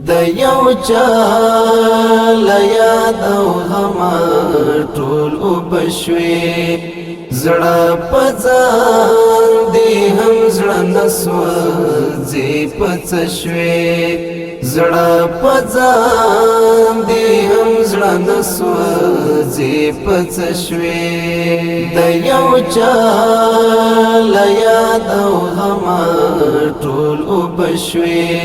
د یو چا لیاد او غما ټول وبشوي زړه پځان دی هم زړه نسوځي پڅشوي زړه پځان دی هم زړه نسوځي پڅشوي د یو چا لیاد او غما ټول وبشوي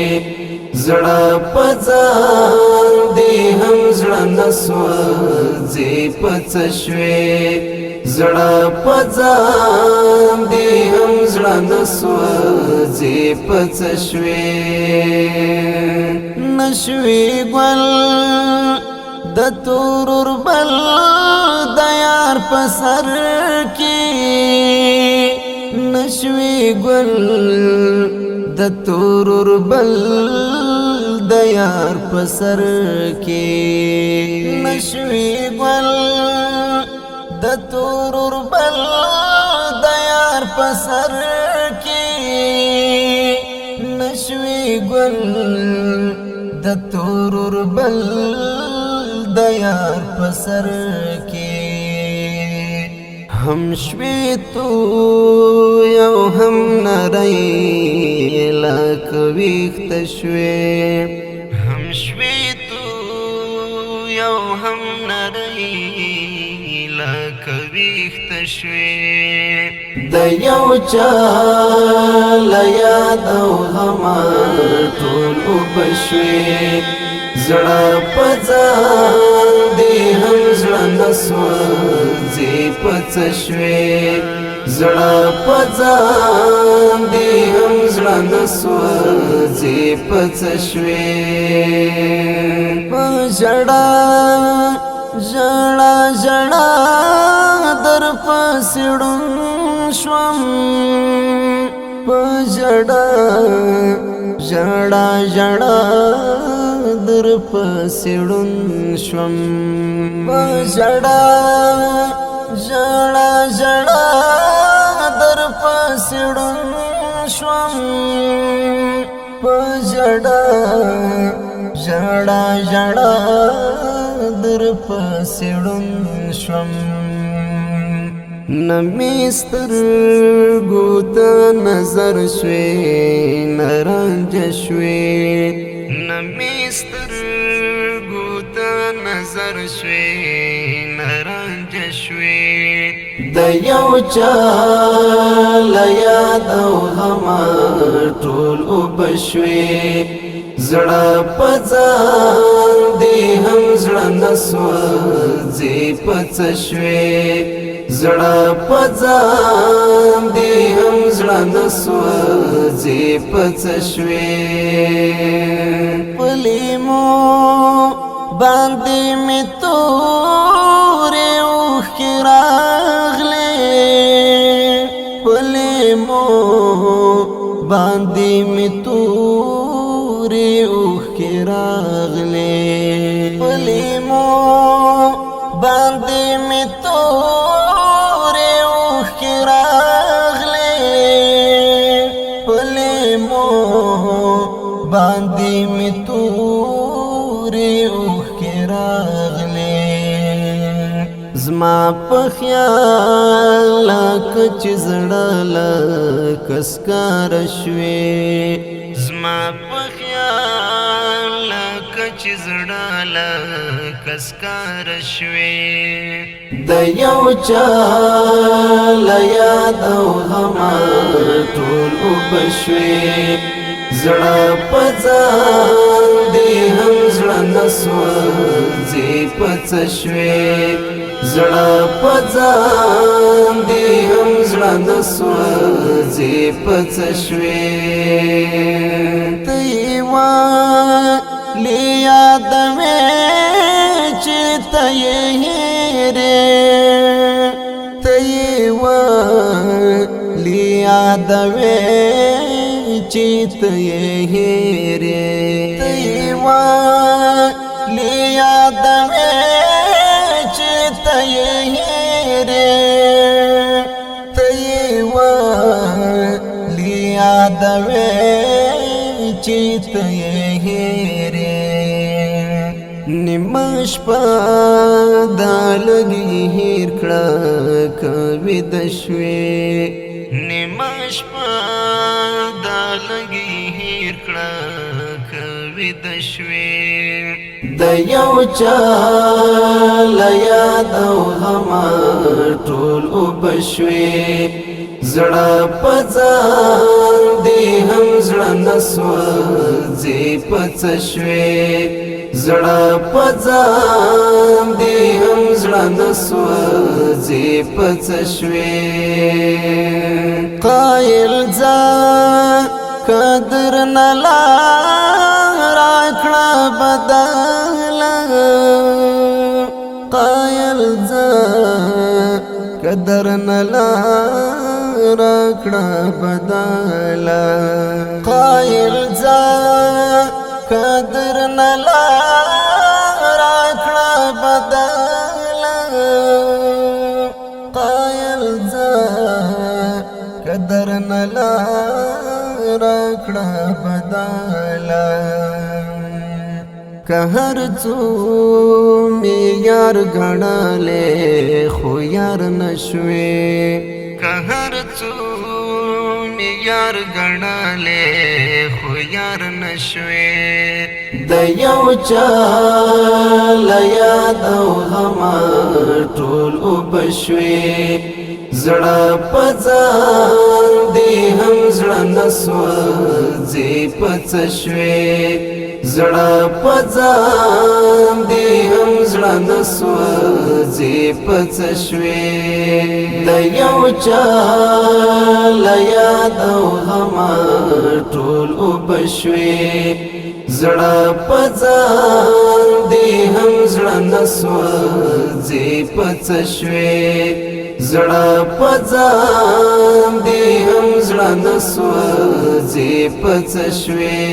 زړه پځان دی هم زړه نسوځي پڅشوي زړه پځان دی هم زړه نسوځي پڅشوي نشوي ګل د تورور بل د یار په سر کې نشوي ګل د تورور بل د یار په سر کې نشوي ګل د تورور بل د یار په سر کې نشوي ګل د تورور بل د یار په سر کې هم شوي تو یو هم نری لک ویخت شوي هم شوي تو یو هم نری لک ویخت شوي د یو چا لیاد او غما ټول وبشوي زړه پځان دی هم زړه نسوځي پڅشوي زړه پځان دی هم زړه نسوځي پڅشوي په ژړا ژړا ژړا در پسې ړوند شوم په ژړا ژړا ژړا در پسې ړوند شوم په ژړا ژړا ژړا در پسې ړوند شوم په ژړا ژړا ژړا در پسې ړوند شوم نمی سترګو ته نظر شوي نرنج شوي نمی سترګو ته نظر شوي نرنج شوي د یو چا لیاد او غما ټول وبشوي زړه پځان دی هم زړه نسوځي پڅشوي زړه پځان دی هم زړه نسوځي پڅشوي پلیمو باندې می تورې اوښکې راغلې پلیمو باندې می تورې اوښکې راغلې پلیمو باندې می تورې اوښکې راغلې پلیمو باندې می تورې اوښکې راغلې زما په خیال لکه چې زړه لکه سکاره شوې زما په خیال لکه چې زړه لکه سکاره شوې د یو چا لیاد او غما ټول وبشوي زړه پځان دی هم زړه نسوځي پڅشوي زړه پځان دی هم زړه نسوځي پڅشوي ته یې لیاد مې چې ته یې هېرې ته یې لیاد مې چې ته یې هېرې ته یې لیاد مې چې ته یې هېرې ته یې لیاد مې چې ته یې هېرې نیمه شپه دا لږی هیر کړه که ویده شوې نیمه شپه دا لږی هیر کړه که ویده شوې د یو چا له یاد او غمه ټول اوبه شوې زړه په ځان دې هم زړه نه سوځې په څه شوې زړه په ځان دې هم زړه نه سوځې په څه شوې قایل ځان قدر نه راکړه بدله قایل ځان قدر نه راکړه بدله قایل ځان قدر نه راکړه بدله قایل ځان قدر نه راکړه بدله که هر څو می یار غړلې خو یار نشوي که هر څو می یار غړلې خو یار نشوي د یو چا له یاد او غمه ټول وبشوي زړه په ځان دې هم زړه نه سوځې په څه شوې زړه په ځان دې هم زړه نه سوځې په څه شوې د یو چا له یاد او غمه ټول اوبه شوې زړه په ځان دې هم زړه نه سوځې په څه شوې زړه په ځان دې هم زړه نه سوځې په څه شوې